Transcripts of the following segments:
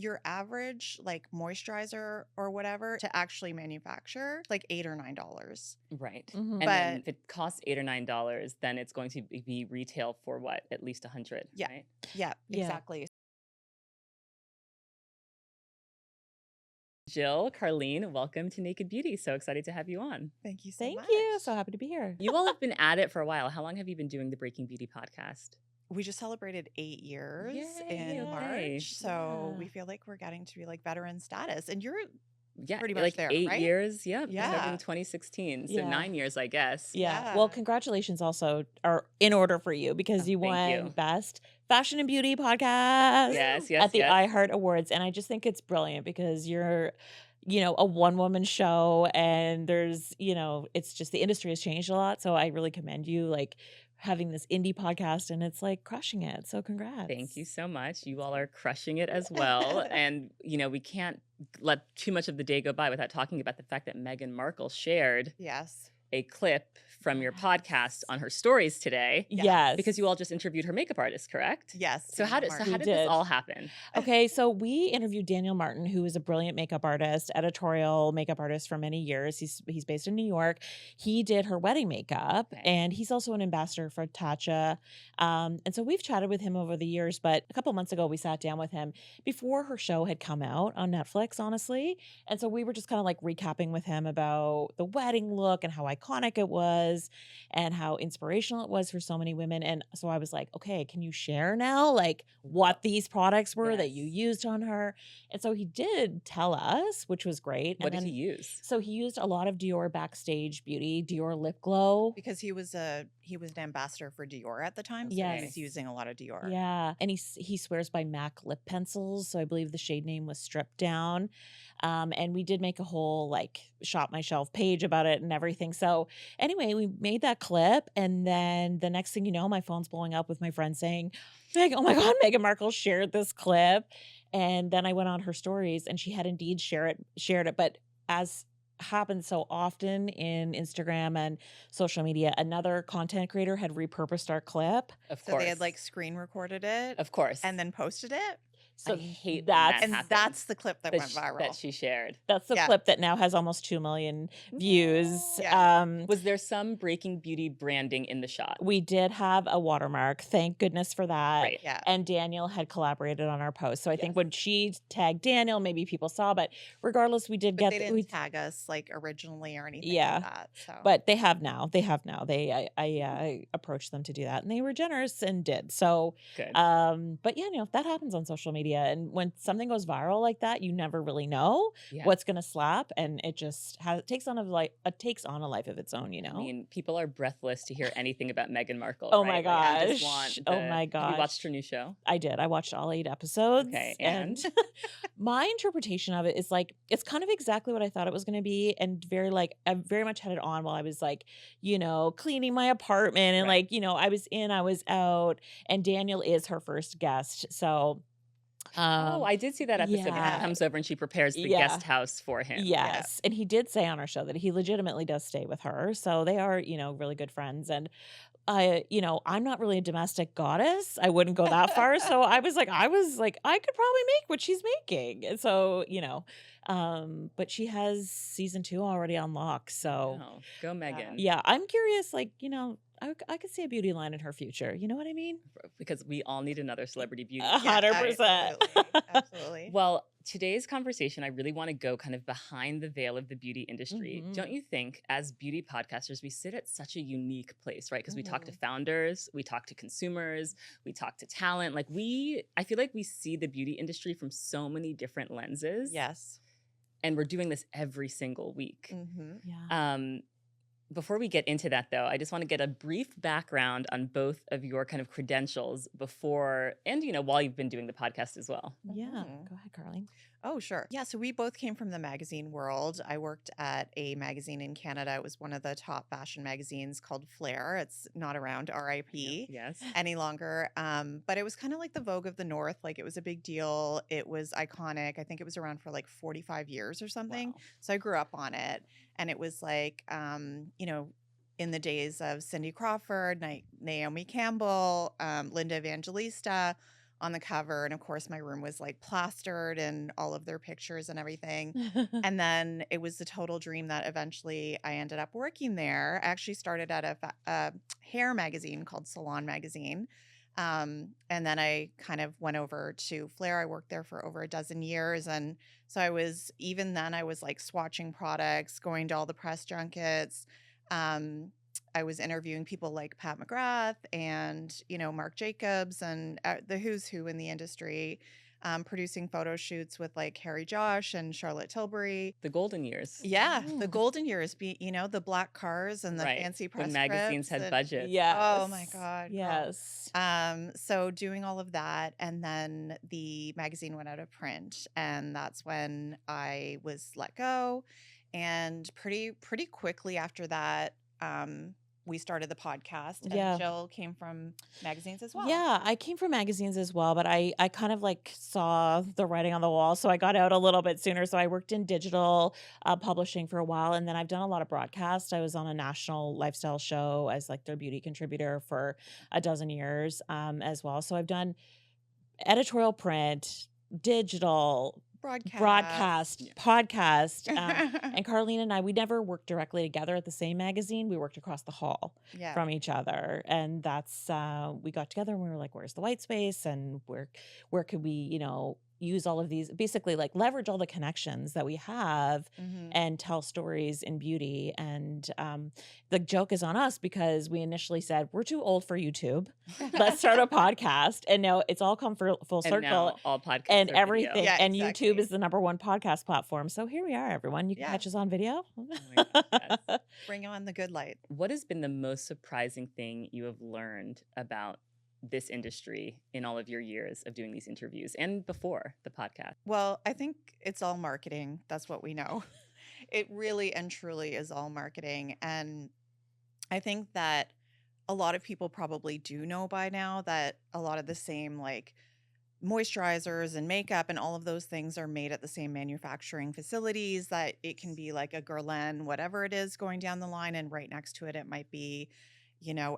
Your average like moisturizer or whatever to actually manufacture like $8 or $9. Right. Mhm. And then if it costs $8 or $9, then it's going to be retail for what? At least 100, Yeah. right? Yeah, Yeah. exactly. Jill, Carlene, welcome to Naked Beauty. So excited to have you on. Thank you so Thank much. you. So happy to be here. You all have been at it for a while. How long have you been doing the Breaking Beauty podcast? We just celebrated 8 years Yay, in okay. March. So Yeah. we feel like we're getting to be like veteran status. And you're Yeah, pretty much like there, 8 right? years. Yeah, we started Yeah. in 2016. So Yeah. 9 years, I guess. Yeah. Well, Yeah. congratulations also are in order for you because Oh, you thank won you. Best Fashion and Beauty Podcast Yes, at the yes. iHeart Awards. And I just think it's brilliant because you're, a one-woman show and there's, it's just the industry has changed a lot. So I really commend you like having this indie podcast and it's like crushing it. So congrats. Thank you so much. You all are crushing it as well. And, we can't let too much of the day go by without talking about the fact that Meghan Markle shared Yes. a clip from your podcast on her stories today. Yes. Because you all just interviewed her makeup artist, correct? Yes. So how did We this did. all happen? Okay, so we interviewed Daniel Martin, who is a brilliant makeup artist, editorial makeup artist for many years. He's based in New York. He did her wedding makeup, Okay. and he's also an ambassador for Tatcha. And so we've chatted with him over the years, but a couple months ago we sat down with him before her show had come out on Netflix, honestly. And so we were just kind of like recapping with him about the wedding look and how iconic it was and how inspirational it was for so many women. And so I was like, okay, can you share now like what these products were that you Yes. used on her? And so he did tell us, which was great. What And did then, he use? so he used a lot of Dior Backstage Beauty, Dior Lip Glow. Because he was an ambassador for Dior at the time. So Yes. he's using a lot of Dior. Yeah. And he swears by MAC lip pencils. So I believe the shade name was Stripped Down. And we did make a whole like shop my shelf page about it and everything. So anyway, we made that clip. And then the next thing you know, my phone's blowing up with my friend saying, oh my God, Meghan Markle shared this clip. And then I went on her stories and she had indeed shared it. But as happens so often in Instagram and social media, another content creator had repurposed our clip. Of So course. they had like screen recorded it. Of course. And then posted it. So I hate when that And happens. that's the clip that went viral. That she shared. That's the Yeah. clip that now has almost 2 million views. Yeah. Was there some Breaking Beauty branding in the shot? We did have a watermark. Thank goodness for that. Right. Yeah. And Daniel had collaborated on our post. So I think Yes. when she tagged Daniel, maybe people saw, but regardless, we did But get they didn't tag us like originally or anything Yeah. like that. So. But they have now. I approached them to do that and they were generous and did. So Good. but yeah, that happens on social media. And when something goes viral like that, you never really know Yeah. what's gonna slap. And it just takes on a life of its own, I mean, people are breathless to hear anything about Meghan Markle. Oh right? my Like, they just gosh. want Oh the- my Have gosh. you watched her new show? I did. I watched all 8 episodes. Okay, and? My interpretation of it is like it's kind of exactly what I thought it was going to be, and I very much had it on while I was like, cleaning my apartment, and Right. like, I was in, I was out, and Daniel is her first guest, so. I did see that episode when yeah. she comes over and she prepares the Yeah. guest house for him. Yes. And he did say on our show that he legitimately does stay with her. So they are, really good friends. And I'm not really a domestic goddess. I wouldn't go that far. So I was like, I could probably make what she's making. And so, but she has season 2 already on lock. So Oh, go Meghan. yeah, I'm curious, like, I could see a beauty line in her future. You know what I mean? Because we all need another celebrity beauty. 100%. Absolutely. Well, today's conversation, I really want to go kind of behind the veil of the beauty industry. Mhm. Don't you think, as beauty podcasters, we sit at such a unique place, right? Because we talk to founders, we talk to consumers, we talk to talent. Like I feel like we see the beauty industry from so many different lenses. Yes. And we're doing this every single week. Mm-hmm. Yeah. Before we get into that, though, I just want to get a brief background on both of your kind of credentials before and, while you've been doing the podcast as well. Yeah. Mhm. Go ahead, Carlene. Oh, sure. Yeah. So we both came from the magazine world. I worked at a magazine in Canada. It was one of the top fashion magazines called Flair. It's not around, RIP, Yes. any longer. But it was kind of like the Vogue of the North. Like it was a big deal. It was iconic. I think it was around for like 45 years or something. Wow. So I grew up on it. And it was like, in the days of Cindy Crawford, Naomi Campbell, Linda Evangelista, on the cover. And of course, my room was like plastered and all of their pictures and everything. And then it was the total dream that eventually I ended up working there. I actually started at a hair magazine called Salon Magazine. And then I kind of went over to Flair. I worked there for over a dozen years. And so I was like swatching products, going to all the press junkets. I was interviewing people like Pat McGrath and, Marc Jacobs and the who's who in the industry, producing photo shoots with like Harry Josh and Charlotte Tilbury. The golden years. Yeah, the golden years, the black cars and the Right. fancy press When magazines trips had budgets. Yes. Oh my God, girl. Yes. So doing all of that, and then the magazine went out of print, and that's when I was let go. And pretty quickly after that, we started the podcast, and Yeah. Jill came from magazines as well. Yeah, I came from magazines as well, but I kind of like saw the writing on the wall, so I got out a little bit sooner. So I worked in digital publishing for a while, and then I've done a lot of broadcast. I was on a national lifestyle show as like their beauty contributor for a dozen years as well. So I've done editorial, print, digital, broadcast, Yeah. podcast. And Carlene and I, we never worked directly together at the same magazine. We worked across the hall Yeah. from each other. And that's, we got together and we were like, where's the white space? And where could we, use all of these, basically like leverage all the connections that we have Mhm. and tell stories in beauty. And the joke is on us because we initially said, we're too old for YouTube. Let's start a podcast. And now it's all come full And circle. now all podcasts And are everything, video. Yeah, and exactly. YouTube is the #1 podcast platform. So here we are, everyone. You can Yeah. catch us on video. Oh my God, yes. Bring on the good light. What has been the most surprising thing you have learned about this industry in all of your years of doing these interviews and before the podcast? Well, I think it's all marketing. That's what we know. It really and truly is all marketing. And I think that a lot of people probably do know by now that a lot of the same like moisturizers and makeup and all of those things are made at the same manufacturing facilities, that it can be like a Guerlain, whatever it is going down the line, and right next to it, it might be,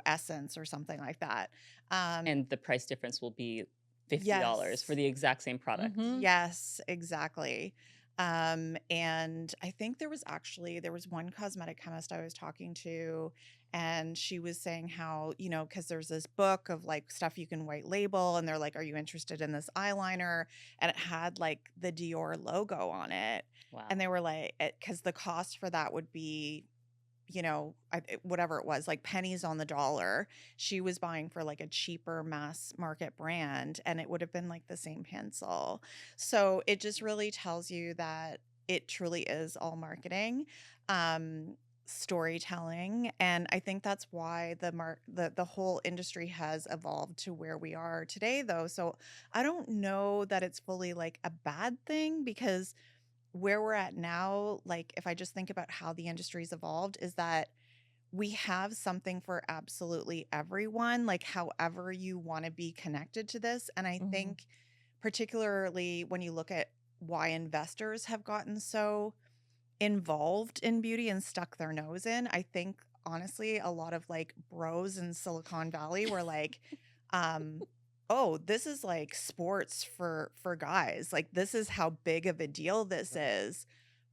Essence or something like that. And the price difference will be $50 Yes. for the exact same product. Mhm. Yes, exactly. And I think there was one cosmetic chemist I was talking to, and she was saying how, because there's this book of like stuff you can white label, and they're like, are you interested in this eyeliner? And it had like the Dior logo on it. Wow. And they were like, because the cost for that would be, whatever it was, like pennies on the dollar. She was buying for like a cheaper mass market brand, and it would have been like the same pencil. So it just really tells you that it truly is all marketing, storytelling, and I think that's why the whole industry has evolved to where we are today, though. So I don't know that it's fully like a bad thing, because where we're at now, like if I just think about how the industry's evolved, is that we have something for absolutely everyone, like however you want to be connected to this. And I Mhm. think particularly when you look at why investors have gotten so involved in beauty and stuck their nose in, I think honestly a lot of like bros in Silicon Valley were like, oh, this is like sports for guys. Like this is how big of a deal this is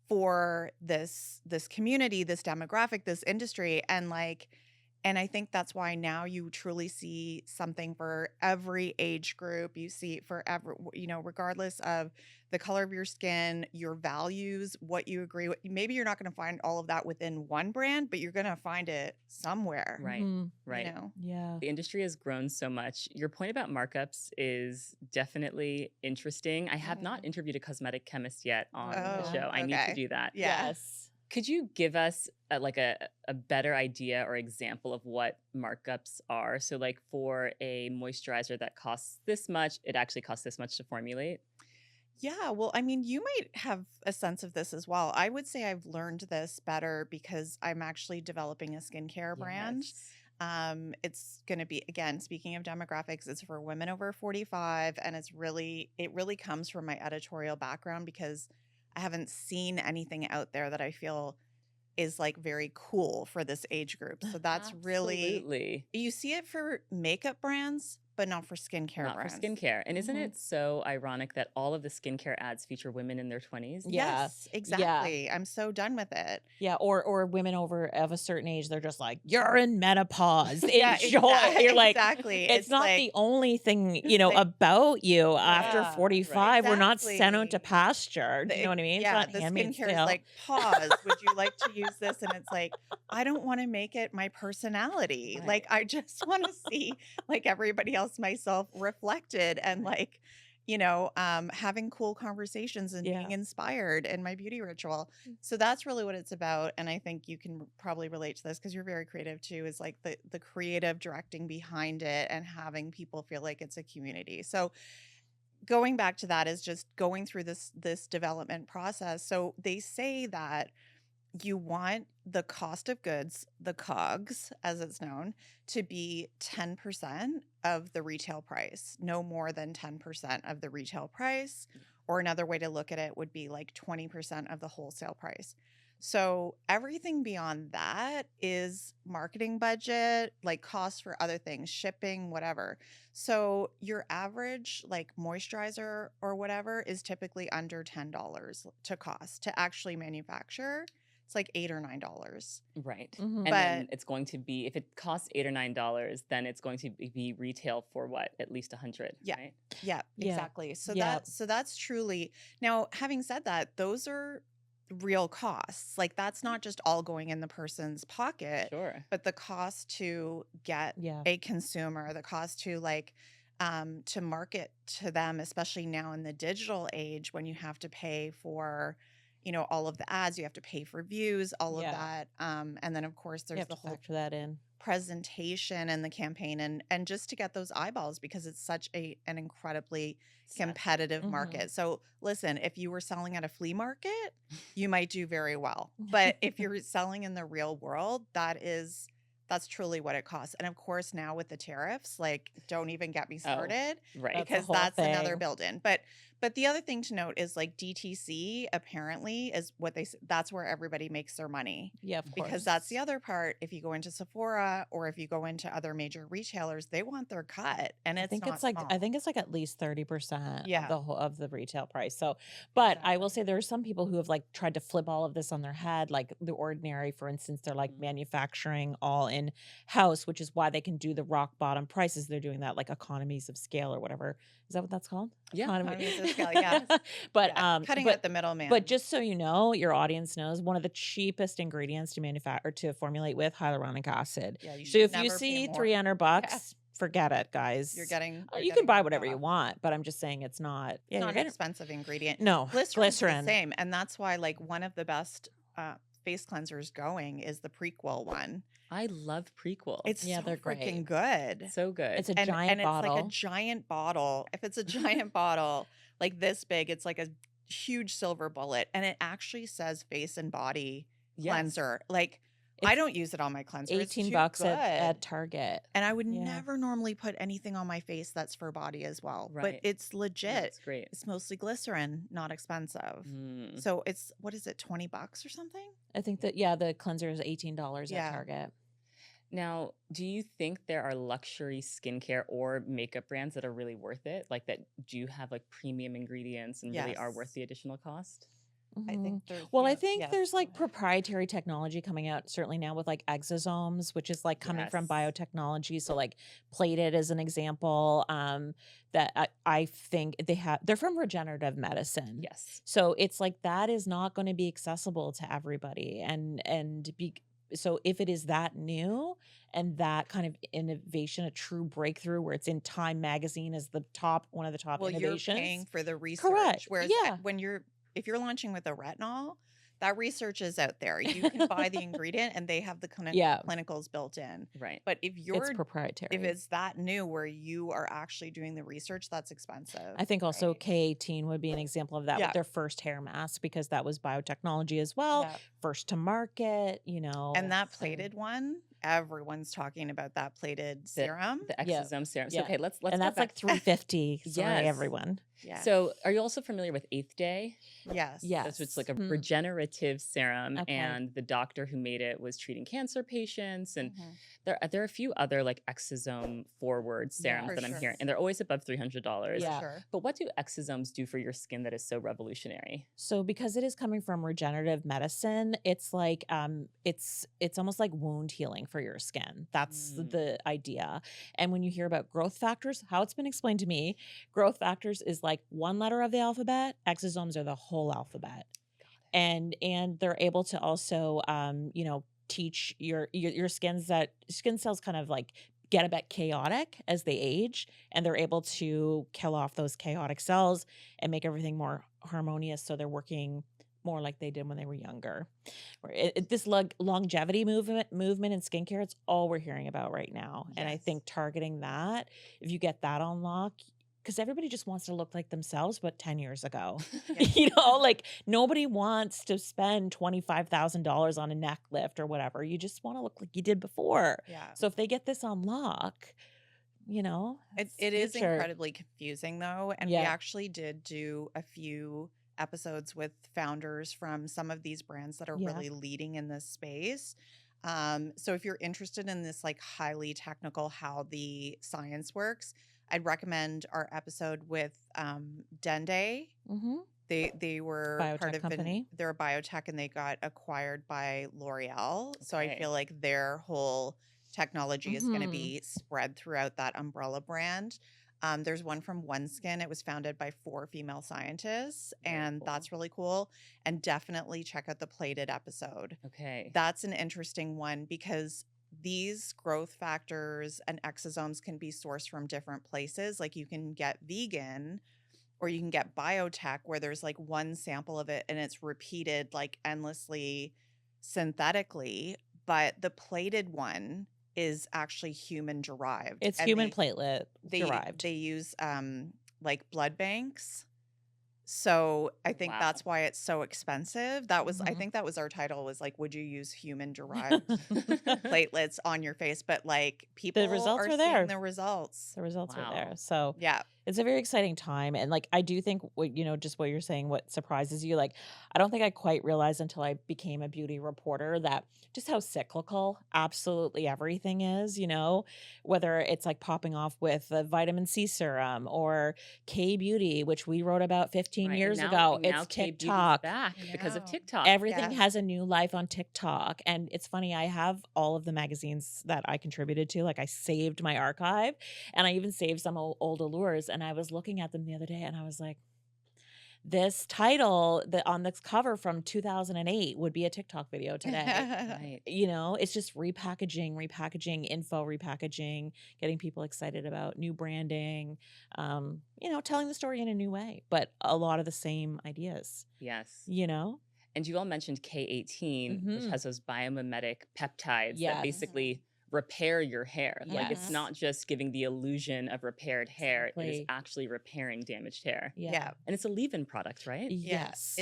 for this community, this demographic, this industry. And I think that's why now you truly see something for every age group. You see it for every, regardless of the color of your skin, your values, what you agree with. Maybe you're not going to find all of that within one brand, but you're going to find it somewhere. Right. Mhm. Right. Yeah. The industry has grown so much. Your point about markups is definitely interesting. I have not Mhm. interviewed a cosmetic chemist yet on the Oh, show. I need to okay. do that. Yeah. Yes. Could you give us a better idea or example of what markups are? So like for a moisturizer that costs this much, it actually costs this much to formulate? Yeah, well, I mean, you might have a sense of this as well. I would say I've learned this better because I'm actually developing a skincare brand. Yes. It's going to be, again, speaking of demographics, it's for women over 45, and it really comes from my editorial background, because I haven't seen anything out there that I feel is like very cool for this age group. So that's really, Absolutely. you see it for makeup brands, but not for skincare Not brands. for skincare. And isn't Mhm. it so ironic that all of the skincare ads feature women in their 20s? Yeah. Yes, exactly. I'm so done with it. Yeah, or women over of a certain age, they're just like, you're in menopause. Yeah, Enjoy. You're like, exactly. it's not like the only thing, you know, like, about you after yeah, 45. We're not sent out to exactly. pasture. Do you know what I mean? It's Yeah, not the Handmaid's skincare is Tale. like, pause. Would you like to use this? And it's like, I don't want to make it my personality. Right. Like, I just want to see like everybody else, myself reflected and Right. like, having cool conversations and being Yeah. inspired in my beauty ritual. So that's really what it's about. And I think you can probably relate to this because you're very creative too, is like the creative directing behind it and having people feel like it's a community. So going back to that is just going through this development process. So they say that you want the cost of goods, the COGS as it's known, to be 10% of the retail price, no more than 10% of the retail price. Or another way to look at it would be like 20% of the wholesale price. So everything beyond that is marketing budget, like costs for other things, shipping, whatever. So your average like moisturizer or whatever is typically under $10 to cost to actually manufacture. It's like $8 or $9. Right. Mhm. And then But it's going to be, if it costs $8 or $9, then it's going to be retail for what? At least 100, yeah, right? yeah, Yeah. exactly. So Yeah. that's truly now, having said that, those are real costs. Like that's not just all going in the person's pocket, Sure. but the cost to get Yeah. a consumer, the cost to like to market to them, especially now in the digital age when you have to pay for all of the ads, you have to pay for views, all of Yeah. that. And then of course You there's have the to whole factor that in. presentation and the campaign and just to get those eyeballs because it's such an incredibly Saturated. competitive Mhm. market. So listen, if you were selling at a flea market, you might do very well. But if you're selling in the real world, that's truly what it costs. And of course, now with the tariffs, like don't even get me Oh, started right. That's a because whole that's another thing. build-in. But the other thing to note is like DTC apparently is what that's where everybody makes their money. Yeah, of Because course. that's the other part. If you go into Sephora or if you go into other major retailers, they want their cut, and I it's think not it's like small. at least 30% of Yeah, the whole of the retail price. So, but I will exactly. say there are some people who have like tried to flip all of this on their head. Like The Ordinary, for instance, they're like Mhm. manufacturing all in house, which is why they can do the rock bottom prices. They're doing that like economies of scale or whatever. Is that what that's called? Yeah. Economies of scale, yes. But Yeah, cutting out the middleman. but just so you know, your audience knows one of the cheapest ingredients to manufacture or to formulate with hyaluronic acid. Yeah, you So should if you never pay see more. 300 Yeah, bucks, forget it, guys. you're getting You can buy ripped whatever you off. want, but I'm just saying it's not. It's Yeah, not you're an getting expensive ingredient. no Glycerin's the glycerin. same, and that's why like one of the best face cleansers going is the Prequel one. I love Prequel. It's Yeah, so they're freaking great. good. so good. It's a And giant it's like a bottle. giant bottle. If it's a giant bottle like this big, it's like a huge silver bullet, and it actually says face and body Yes. cleanser. Like I It's don't use it on my cleanser. It's 18 too bucks good. at Target. And I would Yeah. never normally put anything on my face that's for body as well. But Right. it's No, legit. it's great. It's mostly glycerin, not expensive. Mm. So it's what is it, $20 or something? I think that the cleanser is $18 Yeah. at Target. Now, do you think there are luxury skincare or makeup brands that are really worth it? Like that do have like premium ingredients and really are worth Yes. the additional cost? I Mhm. think there's Well, I think yes, there's go like ahead. proprietary technology coming out certainly now with like exosomes, which is like coming from Yes. biotechnology. So like Plated is an example that I think they're from regenerative medicine. Yes. So it's like that is not going to be accessible to everybody, so if it is that new and that kind of innovation, a true breakthrough where it's in Time magazine as one of the top Well, you're paying innovations. for the research. Correct. Whereas Yeah. if you're launching with a retinol, that research is out there. You can buy the ingredient and they have the Yeah. clinicals built in. Right. But if It's proprietary. it's that new where you are actually doing the research, that's expensive. I think also right? K18 would be an example of that Yeah. with their first hair mask because that was biotechnology as well. Yeah. First to market, And that plated one everyone's talking about that plated serum. The Yeah. exosome serum. So, Yeah. okay, let's And go that's back. like $350. Sorry, Yes. everyone. Yeah. So, are you also familiar with Eighth Day? Yes. Yes. That's like a Mhm. regenerative serum, Okay. and the doctor who made it was treating cancer patients, and Mhm. there are a few other like exosome forward serums For that I'm sure. hearing, and they're always above $300. Yeah. For sure. But what do exosomes do for your skin that is so revolutionary? So because it is coming from regenerative medicine, it's like it's almost like wound healing for your skin. That's the idea. And when you hear about growth factors, how it's been explained to me, growth factors is like one letter of the alphabet, exosomes are the whole alphabet. And they're able to also teach your skin cells kind of like get a bit chaotic as they age, and they're able to kill off those chaotic cells and make everything more harmonious, so they're working more like they did when they were younger. This longevity movement in skincare, it's all we're hearing about right now. And I Yes. think targeting that, if you get that on lock, because everybody just wants to look like themselves, but 10 years ago. Yeah. Like nobody wants to spend $25,000 on a neck lift or whatever. You just want to look like you did before. Yeah. So if they get this on lock, It it's is future. incredibly confusing though. And we Yeah. actually did do a few episodes with founders from some of these brands that are Yeah. really leading in this space. So if you're interested in this like highly technical how the science works, I'd recommend our episode with Dende. Mm-hmm. They were part Biotech of company. they're a biotech and they got acquired by L'Oreal. So I Okay. feel like their whole technology is going to Mhm. be spread throughout that umbrella brand. There's one from OneSkin. It was founded by 4 female scientists, Very and cool. that's really cool. And definitely check out the plated episode. Okay. That's an interesting one because these growth factors and exosomes can be sourced from different places. Like you can get vegan or you can get biotech where there's like one sample of it and it's repeated like endlessly synthetically, but the plated one is actually human derived. It's and human platelet they derived. they use like blood banks. So I think Wow. that's why it's so expensive. That was I Mhm. think that was our title was like, would you use human derived platelets on your face? But like people results are are there. seeing the results. The results are Wow. there. So Yeah. it's a very exciting time. And like, I do think just what you're saying, what surprises you, like, I don't think I quite realized until I became a beauty reporter that just how cyclical absolutely everything is, whether it's like popping off with a vitamin C serum or K beauty, which we wrote about 15 Right. years and ago. and now It's K-beauty's TikTok. back I because of know. TikTok. Everything Yeah. has a new life on TikTok. And it's funny, I have all of the magazines that I contributed to. Like I saved my archive and I even saved some old allures. And I was looking at them the other day and I was like, this title on this cover from 2008 would be a TikTok video today. Right. It's just repackaging info, getting people excited about new branding, telling the story in a new way, but a lot of the same ideas, Yes. And you all mentioned K18, which Mhm. has those biomimetic peptides Yes. that basically repair your hair. Like it's Yes. not just giving the illusion of repaired hair, it is Exactly. actually repairing damaged hair. Yeah. And it's a leave-in product, right? Yes.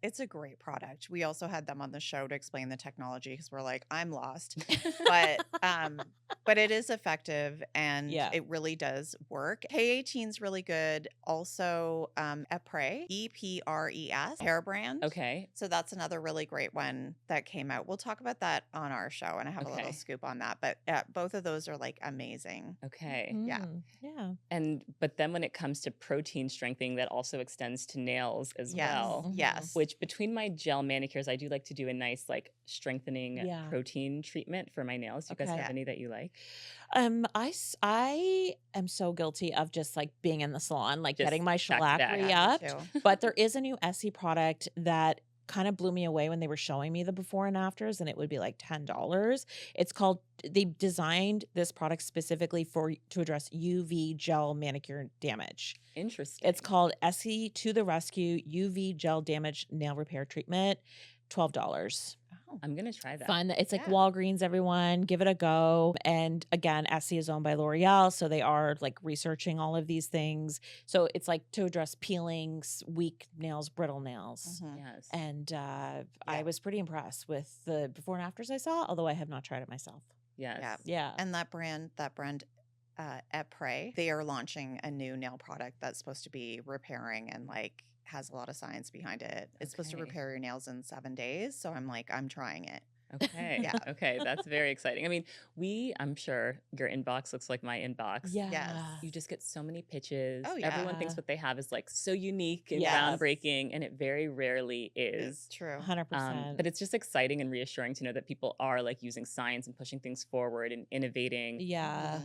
It's a great product. We also had them on the show to explain the technology because we're like, I'm lost. But it is effective and Yeah. it really does work. K18 is really good. Also, Epres, EPRES hair brand. Okay. So that's another really great one that came out. We'll talk about that on our show, and I have a little Okay. scoop on that. But both of those are like amazing. Okay. Yeah. Mhm. Yeah. But then when it comes to protein strengthening, that also extends to nails as Yes. well. Mhm. Yes. Which between my gel manicures, I do like to do a nice like strengthening Yeah. protein treatment for my nails. Do you guys Okay. have any that you like? I am so guilty of just like being in the salon, like Just getting my back to back. shellac Yeah, me up. too. But there is a new Essie product that kind of blew me away when they were showing me the before and afters, and it would be like $10. It's called, they designed this product specifically to address UV gel manicure damage. Interesting. It's called Essie to the Rescue UV Gel Damage Nail Repair Treatment, $12. Oh. I'm gonna try that. Find that it's like Yeah. Walgreens, everyone, give it a go. And again, Essie is owned by L'Oreal, so they are like researching all of these things. So it's like to address peelings, weak nails, brittle nails. Mhm. Yes. And I was pretty impressed with the before and afters I saw, although I have not tried it myself. Yes. Yeah. Yeah. And that brand, Epre, they are launching a new nail product that's supposed to be repairing and like has a lot of science behind it. It's supposed to Okay. repair your nails in 7 days. So I'm like, I'm trying it. Okay. Yeah. Okay. That's very exciting. I mean, I'm sure your inbox looks like my inbox. Yeah. Yes. You just get so many pitches. Oh, yeah. Everyone thinks what they have is like so unique and Yes. groundbreaking, and it very rarely is. It's true. 100%. But it's just exciting and reassuring to know that people are like using science and pushing things forward and innovating. Yeah.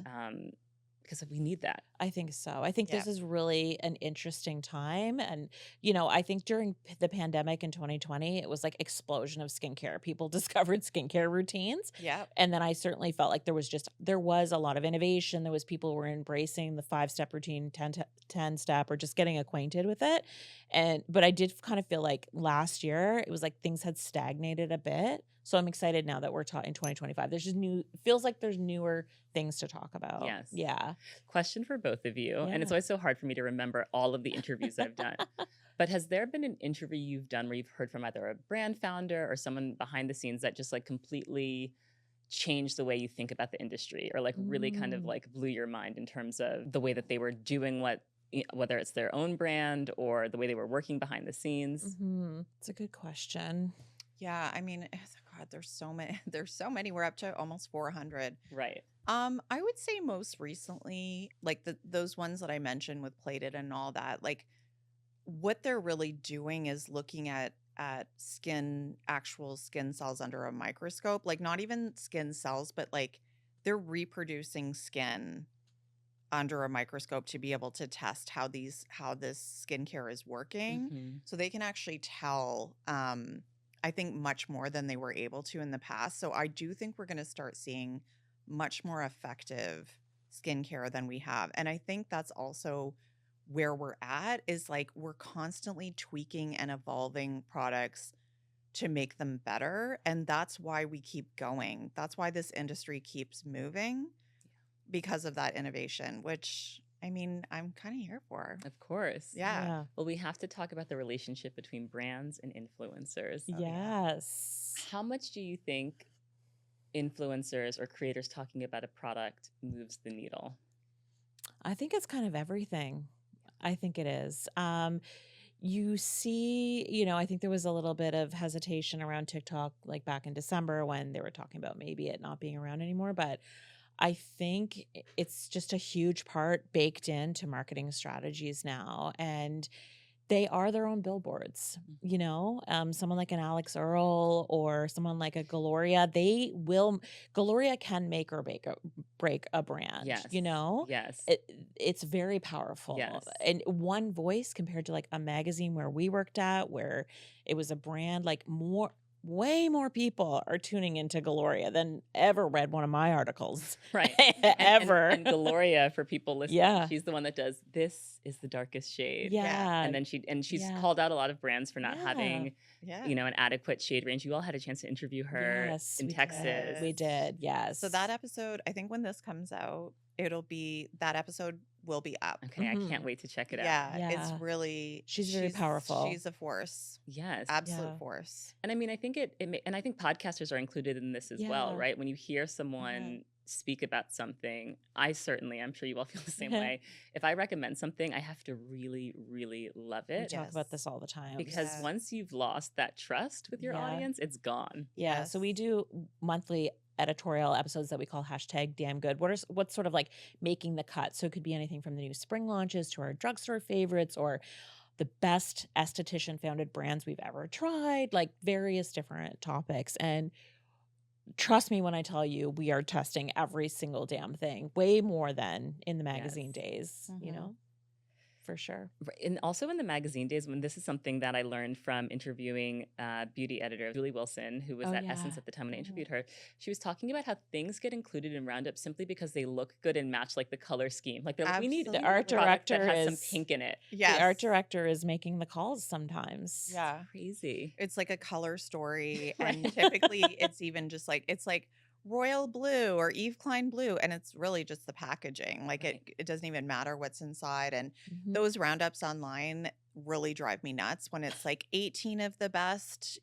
Because we need that. I think so. I think Yeah. this is really an interesting time. And, I think during the pandemic in 2020, it was like explosion of skincare. People discovered skincare routines. Yep. And then I certainly felt like there was a lot of innovation. There was people who were embracing the 5-step routine, 10 step, or just getting acquainted with it. But I did kind of feel like last year it was like things had stagnated a bit. So I'm excited now that we're in 2025. There's just feels like there's newer things to talk about. Yes. Yeah. Question for both of you. And it's Yeah. always so hard for me to remember all of the interviews I've done. But has there been an interview you've done where you've heard from either a brand founder or someone behind the scenes that just like completely changed the way you think about the industry, or like really kind of like blew your mind in terms of the way that they were doing whether it's their own brand or the way they were working behind the scenes? It's a good question. Yeah. I mean, God, there's so many. There's so many. We're up to almost 400. Right. I would say most recently, like those ones that I mentioned with plated and all that, like what they're really doing is looking at actual skin cells under a microscope, like not even skin cells, but like they're reproducing skin under a microscope to be able to test how this skincare is working. Mhm. So they can actually tell, I think, much more than they were able to in the past. So I do think we're going to start seeing much more effective skincare than we have. And I think that's also where we're at, is like we're constantly tweaking and evolving products to make them better. And that's why we keep going. That's why this industry keeps moving, because of that innovation, which, I mean, I'm kind of here for. Of course. Yeah. Well, we have to talk about the relationship between brands and influencers. Oh, yeah. Yes. How much do you think influencers or creators talking about a product moves the needle? I think it's kind of everything. I think it is. You see, I think there was a little bit of hesitation around TikTok, like back in December when they were talking about maybe it not being around anymore. But I think it's just a huge part baked into marketing strategies now. And they are their own billboards, someone like an Alex Earl or someone like a Golloriaa, Golloriaa can make or break a brand, Yes. Yes. It's very powerful. Yes. And one voice compared to like a magazine where we worked at, where it was a brand, like way more people are tuning into Golloriaa than ever read one of my articles. Right. Ever. And Golloriaa, for people listening, Yeah. she's the one that does "This is the darkest shade." Yeah. And then she's Yeah. called out a lot of brands for not Yeah. having, Yeah. an adequate shade range. You all had a chance to interview her Yes, in we Texas. did. We did, yes. So that episode, I think when this comes out, that episode will be up. Okay, I Mhm. can't wait to check it out. Yeah, Yeah. it's really, She's very powerful. She's a force, Yes. absolute Yeah. force. And I mean, I think and I think podcasters are included in this as well, Yeah. right? When you hear someone speak about something, I'm sure you all feel the same way. If I recommend something, I have to really, really love We it. talk about Yes. this all the time. Because Yeah. once you've lost that trust with your Yeah. audience, it's gone. Yeah, so we Yes. do monthly editorial episodes that we call #DamnGood. What's sort of like making the cut? So it could be anything from the new spring launches to our drugstore favorites, or the best esthetician founded brands we've ever tried, like various different topics. And trust me when I tell you, we are testing every single damn thing, way more than in the magazine days, Mhm. for sure. And also in the magazine days, when this is something that I learned from interviewing beauty editor Julie Wilson, who was Oh, at yeah. Essence at the time when I Mhm. interviewed her. She was talking about how things get included in Roundup simply because they look good and match like the color scheme. Like we need Absolutely. The art product that director has some is pink in it. Yes. The art director is making the calls sometimes. Yeah. Crazy. It's like a color story. Right. And typically it's even just like, it's like royal blue or Eve Klein blue. And it's really just the packaging. Like Right. it doesn't even matter what's inside. And Mhm. those roundups online really drive me nuts when it's like 18 of the best,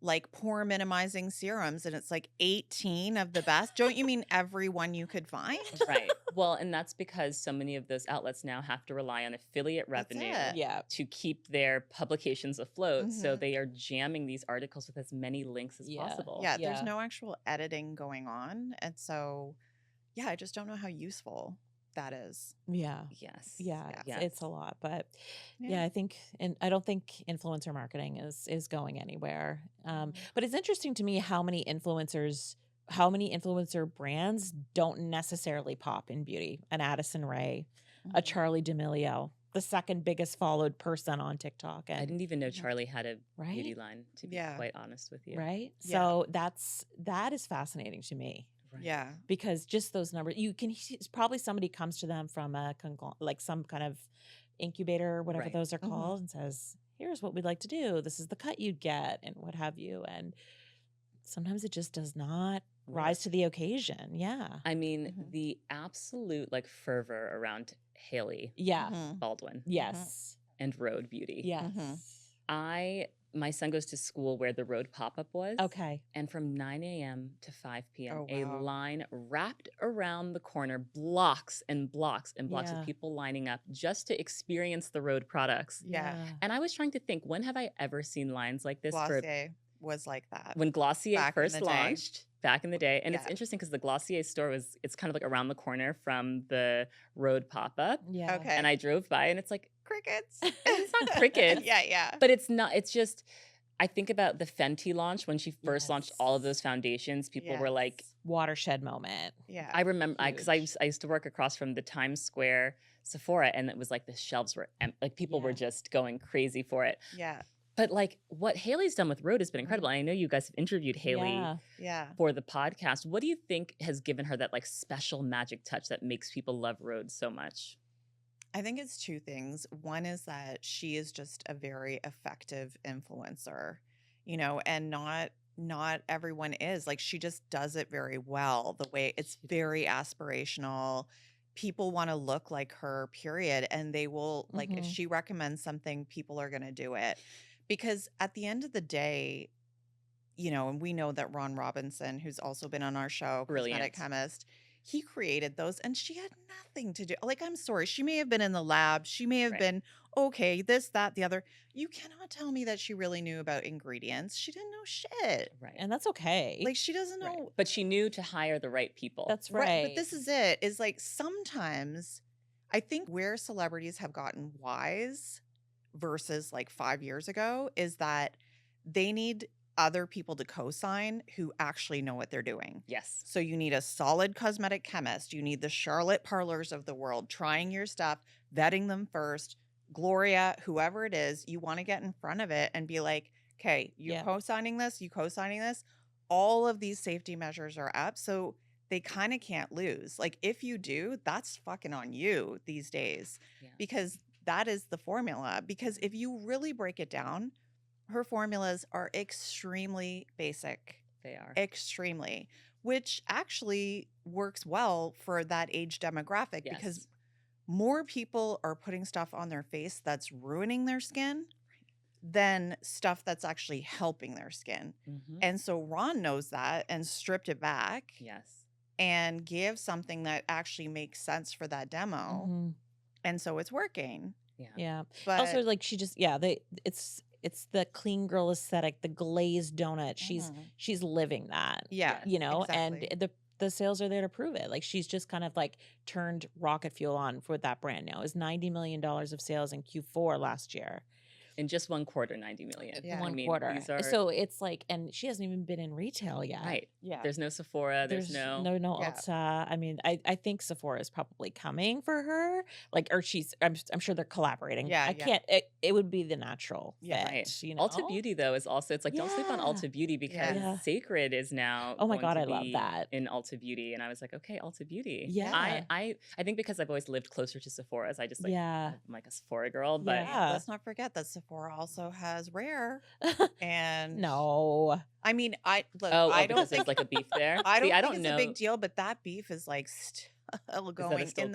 like pore minimizing serums, and it's like 18 of the best. Don't you mean every one you could find? Right. Well, and that's because so many of those outlets now have to rely on affiliate That's revenue it. Yeah. to keep their publications afloat. So Mhm. they are jamming these articles with as many links as Yeah. possible. Yeah, there's Yeah. no actual editing going on. And so, yeah, I just don't know how useful that is. Yeah. Yes. Yeah, Yeah. it's a lot, but yeah, Yeah. I think, and I don't think influencer marketing is going anywhere. Mhm. But it's interesting to me how many influencer brands don't necessarily pop in beauty. An Addison Rae, a Mhm. Charlie D'Amelio, the second biggest followed person on TikTok, I and didn't even know Mhm. Charlie had a beauty right, line, to be Yeah. quite honest with you. right. Yeah. So that is fascinating to me. Right. Yeah. Because just those numbers, you can probably somebody comes to them from a like some kind of incubator or whatever Right. those are Mhm. called, and says, here's what we'd like to do, this is the cut you'd get, and what have you. And sometimes it just does not rise to the occasion. Yeah. I mean, Mhm. the absolute like fervor around Haley Yeah. Mhm. Baldwin Yes. and Rhode Beauty. Yes. My son goes to school where the Rhode pop-up was. Okay. And from 9 a.m. to 5 p.m., Oh, a wow. line wrapped around the corner, blocks and blocks and blocks Yeah. of people lining up just to experience the Rhode products. Yeah. And I was trying to think, when have I ever seen lines like this? Glossier was like that. When Glossier Back in first the day. launched back in the day. And it's Yeah. interesting because the Glossier store it's kind of like around the corner from the Rhode pop-up. Yeah. Okay. And I drove by and it's like, Crickets. it's not crickets. Yeah, yeah. But it's not, it's just, I think about the Fenty launch when she first launched all of Yes. those foundations. People were like, Yes. Watershed moment. Yeah. I remember, because Huge. I used to work across from the Times Square Sephora, and it was like the shelves were like people were Yeah. just going crazy for it. Yeah. But like what Haley's done with Rhode has been incredible. And I know you guys have interviewed Haley Yeah. Yeah. for the podcast. What do you think has given her that like special magic touch that makes people love Rhode so much? I think it's two things. One is that she is just a very effective influencer, and not everyone is. Like, she just does it very well. The way it's very aspirational. People want to look like her, period. And they will, like, if Mhm. she recommends something, people are going to do it. Because at the end of the day, and we know that Ron Robinson, who's also been on our show, Brilliant. cosmetic chemist, he created those, and she had nothing to do. Like, I'm sorry, she may have been in the lab. She may have Right. been, okay, this, that, the other. You cannot tell me that she really knew about ingredients. She didn't know shit. Right. And that's okay. Like, she doesn't know. Right. But she knew to hire the right people. That's right. But this is it, is like sometimes I think where celebrities have gotten wise versus like 5 years ago is that they need other people to co-sign who actually know what they're doing. Yes. So you need a solid cosmetic chemist. You need the Charlotte Parlors of the world trying your stuff, vetting them first. Golloriaa, whoever it is, you want to get in front of it and be like, okay, you Yeah. co-signing this, you co-signing this. All of these safety measures are up. So they kind of can't lose. Like, if you do, that's fucking on you these days. Yeah. Because that is the formula. Because if you really break it down, her formulas are extremely basic. They are. Extremely, which actually works well for that age demographic because Yes. more people are putting stuff on their face that's ruining their skin than stuff that's actually helping their skin. Mhm. And so Ron knows that and stripped it back Yes. and gave something that actually makes sense for that demo. Mhm. And so it's working. Yeah. Yeah. But Also, like, she just, it's the clean girl aesthetic, the glazed donut. Mhm. She's living that. Yeah, And exactly. the sales are there to prove it. Like, she's just kind of like turned rocket fuel on for that brand now. It was $90 million of sales in Q4 last year. In just one quarter, 90 million. Yeah. I One mean, quarter. these are So it's like, and she hasn't even been in retail yet. right. Yeah. There's no Sephora. There's no. no Yeah. Ulta. I mean, I think Sephora is probably coming for her. Like, or I'm sure they're collaborating. Yeah, I yeah. can't. It would be the natural Yeah. fit. Right. Ulta Beauty. Beauty though is also, it's like, don't sleep on Yeah. Ulta Beauty because Yeah. Sacred is now. Oh my going God, to I love be that. in Ulta Beauty, and I was like, okay, Ulta Beauty. Yeah. I think because I've always lived closer to Sephora's, I just like Yeah. I'm like a Sephora girl, but Yeah. Let's not forget that Sephora also has Rare. And No. I mean, I oh, don't because think there's like a beef there. I don't See, think I don't it's know. a big deal, but that beef is like still going still- in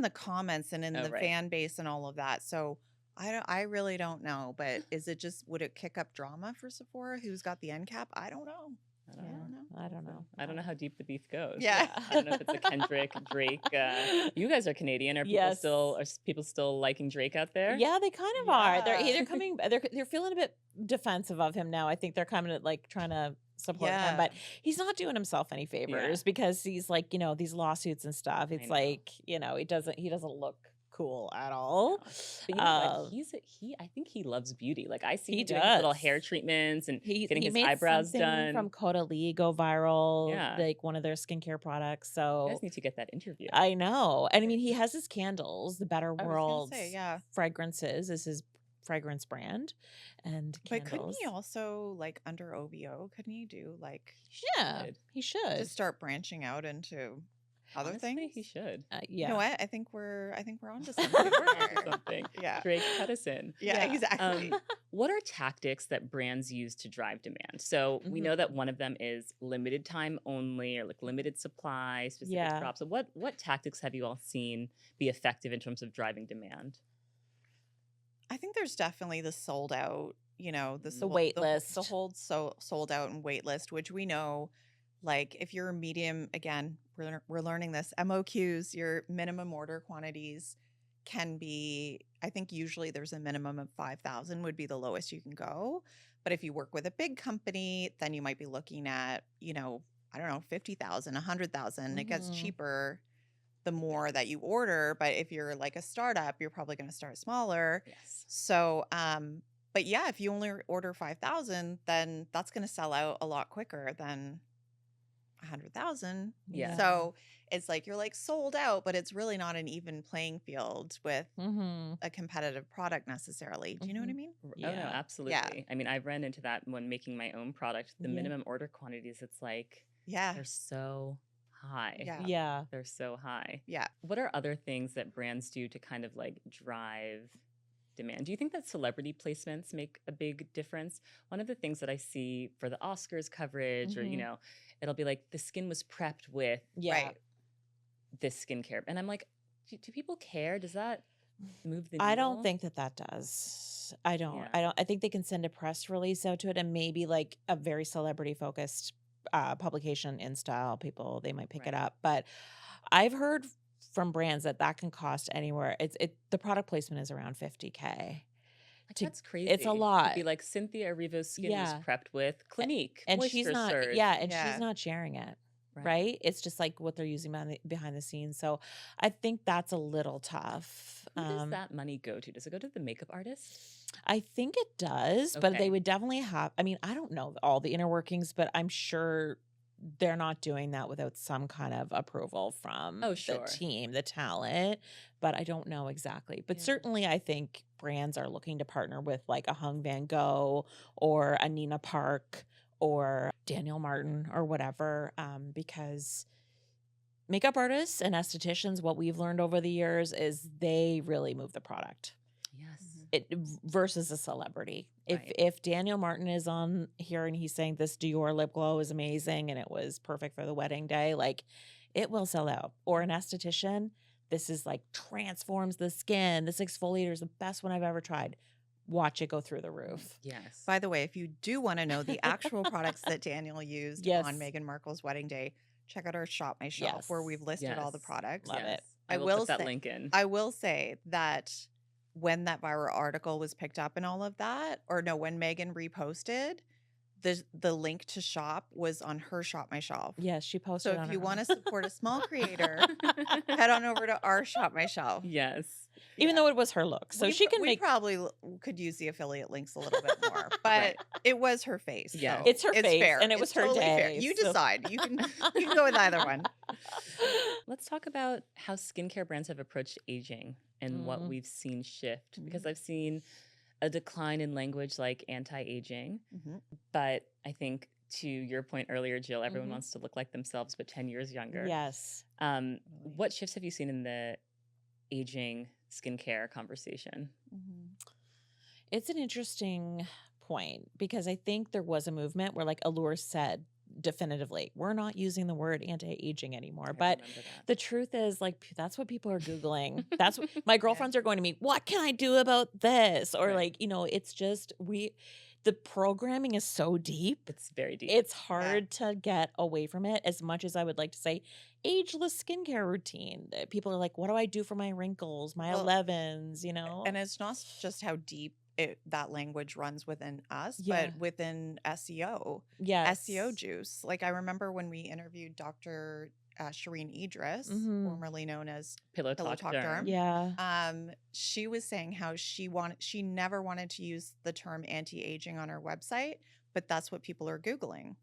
the comments and in Oh, the right. fan base and all of that. So I really don't know, but is it just would it kick up drama for Sephora? Who's got the end cap? I don't know. I don't I know. don't know. I don't know. I don't know how deep the beef goes. Yeah. I don't know if it's a Kendrick, Drake. You guys are Canadian. Are people Yes. still people still liking Drake out there? Yeah, they kind of are. They're Yeah. either coming. They're feeling a bit defensive of him now. I think they're coming to like trying to support him, Yeah. but he's not doing himself any favors because he's like these lawsuits and stuff. It's know. like he doesn't look cool at all. But you know what? I think he loves beauty. Like I see He him doing his little does. hair treatments and getting he his made eyebrows something done. from Caudalie go viral, Yeah. like one of their skincare products. You So guys need to get that interview. I know, and I mean he has his candles. The Better I was gonna World say, yeah. fragrances is his fragrance brand, and But couldn't candles. he also like under OVO? Couldn't he do like Yeah, should. he should. just start branching out into other Honestly, things? he should. Yeah. You know what? I think we're onto something. Or something. Yeah. Drake, cut us in. Yeah, exactly. What are tactics that brands use to drive demand? So we know that one of them is limited time only or like limited supply, specific Yeah. drops. So what tactics have you all seen be effective in terms of driving demand? I think there's definitely the sold out, The wait list. the whole sold out and wait list, which we know, like if you're a medium, again, we're learning this. MOQs, your minimum order quantities can be, I think usually there's a minimum of 5,000 would be the lowest you can go. But if you work with a big company, then you might be looking at, I don't know, 50,000, 100,000. It gets Mhm. cheaper the more that you order. But if you're like a startup, you're probably going to start smaller. Yes. So, but yeah, if you only order 5,000, then that's going to sell out a lot quicker than 100,000. Yeah. So it's like you're like sold out, but it's really not an even playing field with a competitive product necessarily. Do you know what I mean? Oh no, Yeah. absolutely. I mean, I've run into that when making my own product. The Yeah. minimum order quantities, it's like Yeah. they're so high. Yeah. Yeah. They're so high. Yeah. What are other things that brands do to kind of like drive demand? Do you think that celebrity placements make a big difference? One of the things that I see for the Oscars coverage, or it'll be like the skin was prepped with Yeah. Right. this skincare, and I'm like, do people care? Does that move the needle? I don't think that does. I don't. Yeah. I think they can send a press release out to it, and maybe like a very celebrity focused publication in style people, they might pick it Right. up. But I've heard from brands that can cost anywhere. The product placement is around $50K. Like, to- that's crazy. it's a lot. It'd be like Cynthia Erivo's skin Yeah. was prepped with Clinique, And Moisture she's not. Surge. Yeah, and Yeah. she's not sharing it. Right? It's just like what they're using behind the scenes. So I think that's a little tough. Who does that money go to? Does it go to the makeup artist? I think it does, but Okay. they would definitely have. I mean, I don't know all the inner workings, but I'm sure they're not doing that without some kind of approval from the team, the talent. But I don't know exactly. But certainly, I think brands are looking to partner with like a Hung Van Gogh or a Nina Park or Daniel Martin or whatever, because makeup artists and estheticians, what we've learned over the years is they really move the product. Yes. Versus a celebrity. Right. If Daniel Martin is on here and he's saying this Dior lip glow is amazing and it was perfect for the wedding day, like it will sell out. Or an esthetician, this is like transforms the skin. This exfoliator is the best one I've ever tried. Watch it go through the roof. Yes. By the way, if you do want to know the actual products that Daniel used on Meghan Markle's wedding day, check out our Shop My Shelf where we've listed all the products. Love it. I will put that link in. I will say that when that viral article was picked up and all of that, when Meghan reposted, the link to shop was on her Shop My Shelf. Yes, she posted. So if you want to support a small creator, head on over to our Shop My Shelf. Yes. Even though it was her look. So she can we probably could use the affiliate links a little bit more, but it was her face. Yeah. So it's her face fair. and it was her totally day. Fair. You so- decide. You can go with either one. Let's talk about how skincare brands have approached aging and what we've seen shift, because I've seen a decline in language like anti-aging, but I think to your point earlier, Jill, everyone wants to look like themselves but 10 years younger. Yes. What shifts have you seen in the aging skincare conversation? It's an interesting point because I think there was a movement where like Allure said definitively, we're not using the word anti-aging anymore. I But remember that. the truth is, like, that's what people are Googling. That's what my girlfriends are going to me. What can I do about this? Or Right. like, it's just the programming is so deep. It's very deep. It's hard to get away from it as much as I would like to say ageless skincare routine. People are like, what do I do for my wrinkles, my Well, 11s, And it's not just how deep that language runs within us, Yeah. but within SEO. Yes. SEO juice. Like I remember when we interviewed Dr. Shireen Idris, Mhm. formerly known as Pillow Pillow Talk Talk Derm. Derm. Yeah. She was saying how she never wanted to use the term anti-aging on her website, but that's what people are Googling.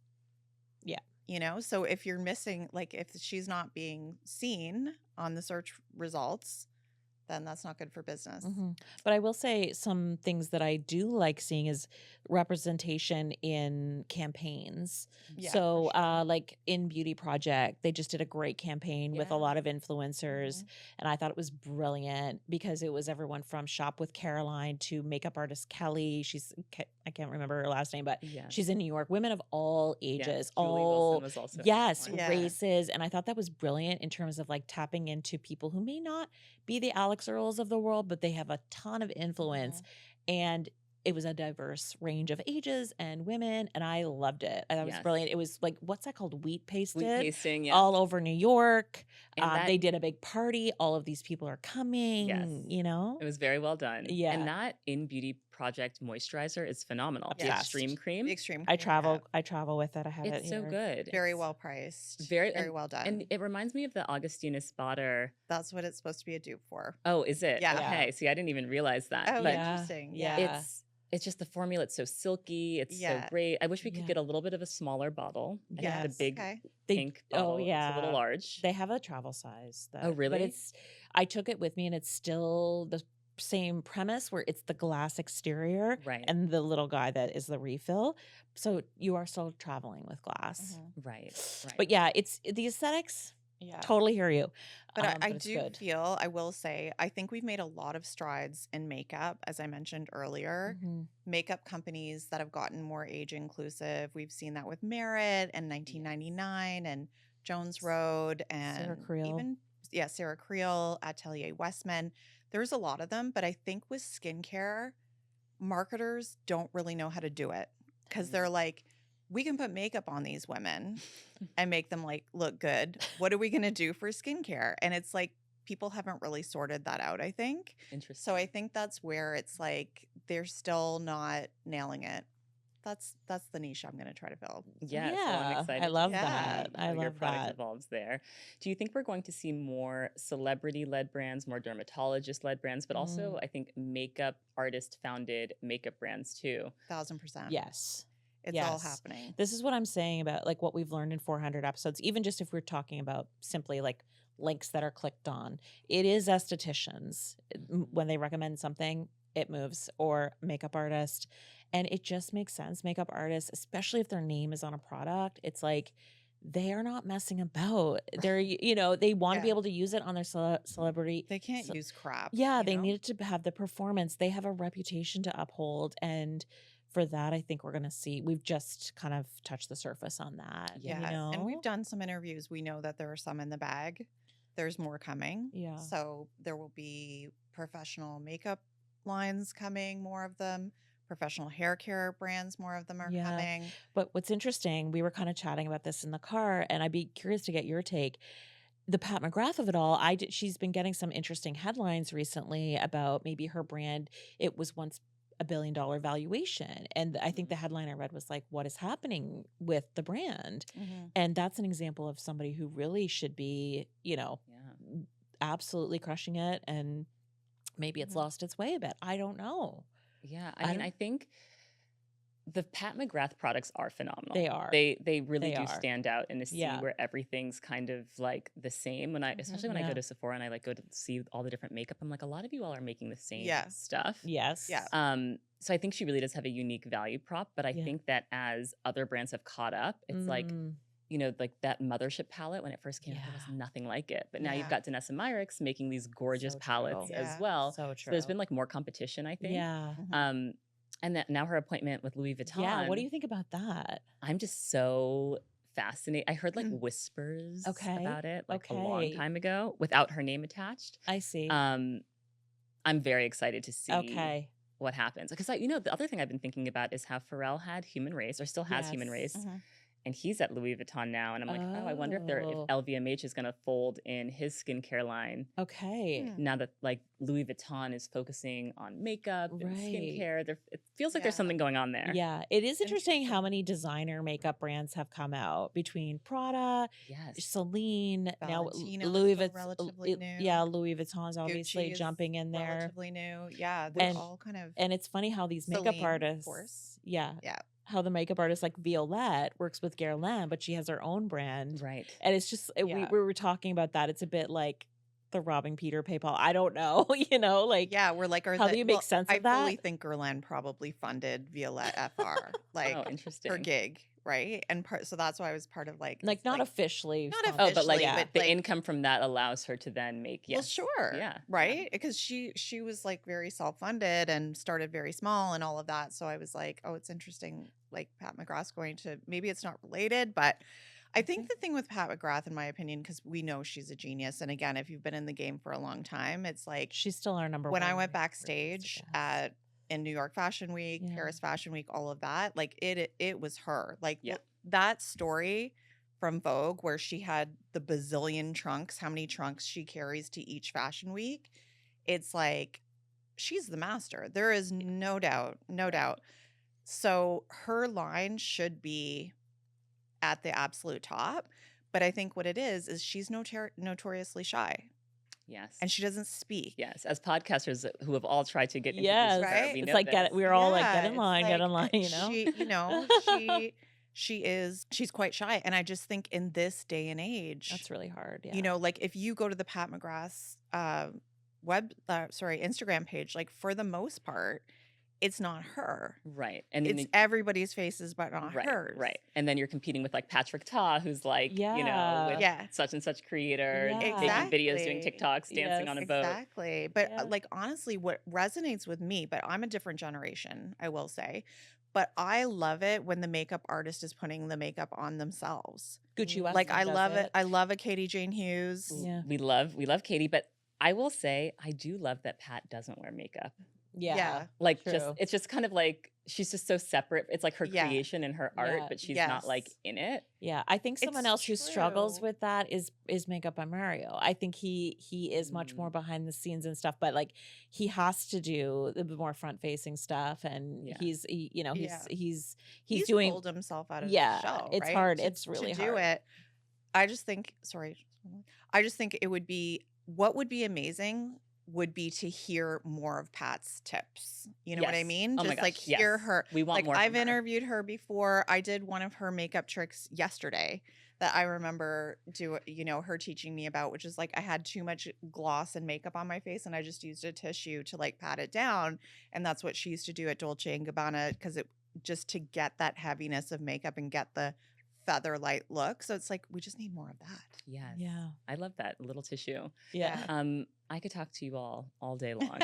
Yeah. So if you're missing, like if she's not being seen on the search results, then that's not good for business. Mhm. But I will say some things that I do like seeing is representation in campaigns. Yeah, So, for sure. like in Beauty Project, they just did a great campaign with a lot of influencers, and I thought it was brilliant because it was everyone from Shop with Caroline to makeup artist Kelly. I can't remember her last name, but Yes. she's in New York. Women of all ages, Julie all Wilson was also in that yes, one. Yeah. races, and I thought that was brilliant in terms of like tapping into people who may not be the Alex Earls of the world, but they have a ton of influence. And it was a diverse range of ages and women, and I loved it. I thought it was Yes. brilliant. It was like, what's that called? Wheat pasted? Wheat pasting, yeah. All over New York. And They did a big party. All of these people are coming, Yes. It was very well done. Yeah. And that In Beauty Project moisturizer is phenomenal. The Obsessed. Extreme Cream. The Extreme I Cream, travel with it. I have it It's so here. good. Very It's well priced. very well done. And it reminds me of the Augustina Spotter. That's what it's supposed to be a dupe for. Oh, is it? Yeah. Okay. See, I didn't even realize that. Oh, But interesting. Yeah. it's just the formula. It's so silky. It's so great. I wish we could Yeah. get a little bit of a smaller bottle. I think Yes. the big Okay. pink bottle. It's a yeah. little large. They have a travel size. Oh, really? But I took it with me, and it's still the same premise where it's the glass exterior Right. and the little guy that is the refill. So you are still traveling with glass. Right. But yeah, it's the aesthetics. Yeah. Totally hear you. But I it's do good. feel, I will say, I think we've made a lot of strides in makeup, as I mentioned earlier. Mhm. Makeup companies that have gotten more age inclusive. We've seen that with Merit and 1999 and Jones Road and Sarah Creel. even Sarah Creel, Atelier Westman. There's a lot of them, but I think with skincare, marketers don't really know how to do it because they're like, we can put makeup on these women and make them like look good. What are we going to do for skincare? And it's like people haven't really sorted that out, I think. Interesting. So I think that's where it's like they're still not nailing it. That's the niche I'm going to try to build. Yeah, so Yeah, I'm excited. I to love see that. I how your love product that. evolves there. Do you think we're going to see more celebrity-led brands, more dermatologist-led brands, but also I think makeup artist-founded makeup brands too? 1,000%. Yes. It's all Yes. happening. This is what I'm saying about like what we've learned in 400 episodes, even just if we're talking about simply like links that are clicked on. It is estheticians. When they recommend something, it moves, or makeup artist. And it just makes sense. Makeup artists, especially if their name is on a product, it's like they are not messing about. They're, they want to be Yeah. able to use it on their celebrity. They can't use crap. Yeah, you they know? need it to have the performance. They have a reputation to uphold. And for that, I think we're going to see, we've just kind of touched the surface on that. Yeah. And we've done some interviews. We know that there are some in the bag. There's more coming. Yeah. So there will be professional makeup lines coming, more of them. Professional hair care brands, more of them are coming. But what's interesting, we were kind of chatting about this in the car, and I'd be curious to get your take. The Pat McGrath of it all, she's been getting some interesting headlines recently about maybe her brand. It was once $1 billion valuation. And I think the headline I read was like, what is happening with the brand? And that's an example of somebody who really should be, absolutely crushing it. And maybe it's lost its way a bit. I don't know. Yeah, I think the Pat McGrath products are phenomenal. They are. They really They do are. stand out in a sea where everything's kind of like the same. Especially when I go to Sephora and I like go to see all the different makeup, I'm like, a lot of you all are making the same stuff. Yes. Yeah. So I think she really does have a unique value prop, but I think that as other brands have caught up, it's like, like that Mothership palette when it first came out, there was nothing like it. But now you've got Danessa Myricks making these gorgeous palettes as well. So true. So there's been like more competition, I think. Yeah. And that now her appointment with Louis Vuitton. Yeah. What do you think about that? I'm just so fascinated. I heard like whispers Okay. about it like a long Okay. time ago without her name attached. I see. I'm very excited to see Okay. what happens. Because the other thing I've been thinking about is how Pharrell had Human Race or still has Human Yes. Race. And he's at Louis Vuitton now. And I'm like, I wonder if Oh. LVMH is going to fold in his skincare line Okay. now that like Louis Vuitton is focusing on makeup and Right. skincare. It feels like there's Yeah. something going on there. Yeah, it is interesting how Interesting. many designer makeup brands have come out between Prada, Yes. Celine, now Valentino is Louis still Vuitton. relatively new. Yeah, Louis Vuitton is obviously Gucci is jumping in there. relatively new. Yeah, they're And all kind of and it's funny how these makeup Celine, of artists, course. yeah, Yeah. how the makeup artist like Violette works with Guerlain, but she has her own brand. Right. And it's just Yeah. we were talking about that. It's a bit like the robbing Peter pay Paul. I don't know, like Yeah, we're like, how do you make sense I of that? fully think Guerlain probably funded Violette FR, like Oh, her interesting. gig, right? And so that's why I was part of like, Like not officially. not sponsored. Oh, but like officially, but the like, income from that allows her to then make well, sure, Yeah. right? Because she was like very self-funded and started very small and all of that. So I was like, oh, it's interesting. Like Pat McGrath's going to, maybe it's not related, but I think the thing with Pat McGrath, in my opinion, because we know she's a genius, and again, if you've been in the game for a long time, it's like She's still our number when one. I went requested backstage guest. in New York Fashion Week, Yeah. Paris Fashion Week, all of that, like it was her. Like Yeah. that story from Vogue where she had the bazillion trunks, how many trunks she carries to each fashion week. It's like she's the master. There is no doubt, no doubt. So her line should be at the absolute top. But I think what it is she's notoriously shy Yes. and she doesn't speak. Yes. As podcasters who have all tried to get Yes, introduced to her, Right? we it's know like this. we're all like get Yeah, in it's line, get in like, line. You know, she's quite shy. And I just think in this day and age, that's really hard. Yeah, you know, like if you go to the Pat McGrath's Instagram page, like for the most part, it's not her. Right. And It's everybody's faces, but not right, hers. right. And then you're competing with like Patrick Ta, who's like, with Yeah. such and such creator, Yeah. making videos, doing Exactly. TikToks, dancing Yes. on a boat. Exactly. But Yeah. like honestly, what resonates with me, but I'm a different generation, I will say. But I love it when the makeup artist is putting the makeup on themselves. Gucci West. Like I love it. I love a Katie Jane Hughes. Yeah. We love Katie, but I will say I do love that Pat doesn't wear makeup. Yeah. Like True. it's just kind of like she's just so separate. It's like her Yeah. creation and her art, Yeah. but she's not like Yes. in it. Yeah, I think someone It's else who struggles true. with that is Makeup by Mario. I think he is much more behind the scenes and stuff, but like he has to do the more front facing stuff, and Yeah. he's Yeah. he's He's doing pulled himself out of yeah, the shell. it's right? hard. It's really to do hard. it. I just think it would be what would be amazing would be to hear more of Pat's tips. You know what I Yes. mean? Oh my Just like gosh, yes. hear her. We want Like more I've from her. interviewed her before. I did one of her makeup tricks yesterday that I remember her teaching me about, which is like I had too much gloss and makeup on my face and I just used a tissue to like pat it down. And that's what she used to do at Dolce & Gabbana because it just to get that heaviness of makeup and get the feather light look. So it's like we just need more of that. Yes. Yeah. I love that little tissue. Yeah. I could talk to you all day long.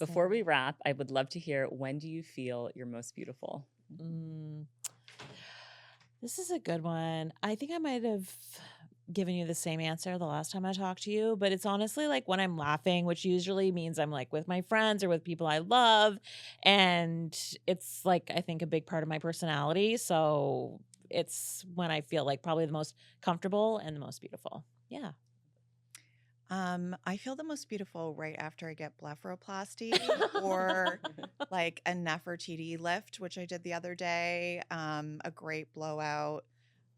Before we wrap, I would love to hear, when do you feel you're most beautiful? This is a good one. I think I might have given you the same answer the last time I talked to you, but it's honestly like when I'm laughing, which usually means I'm like with my friends or with people I love. And it's like, I think a big part of my personality. So it's when I feel like probably the most comfortable and the most beautiful. Yeah. I feel the most beautiful right after I get blepharoplasty or like a Nefertiti lift, which I did the other day. A great blowout.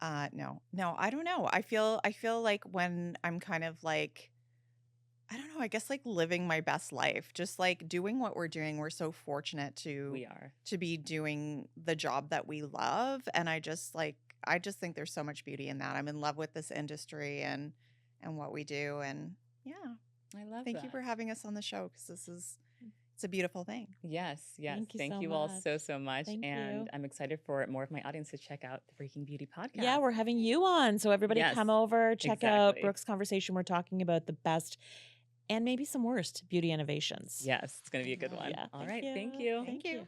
No, I don't know. I feel like when I'm kind of like, I don't know, I guess like living my best life, just like doing what we're doing. We're so fortunate We are. to be doing the job that we love. And I just think there's so much beauty in that. I'm in love with this industry and what we do. And yeah, I love thank you for having us on the show because it's a beautiful thing. Yes. Thank you Thank so you all much. so much. Thank and you. I'm excited for more of my audience to check out the Breaking Beauty podcast. Yeah, we're having you on. So everybody Yes, come over, check out exactly. Brooke's conversation. We're talking about the best and maybe some worst beauty innovations. Yes, it's going to be a good one. Yeah. All Thank right. you. Thank you. Thank you.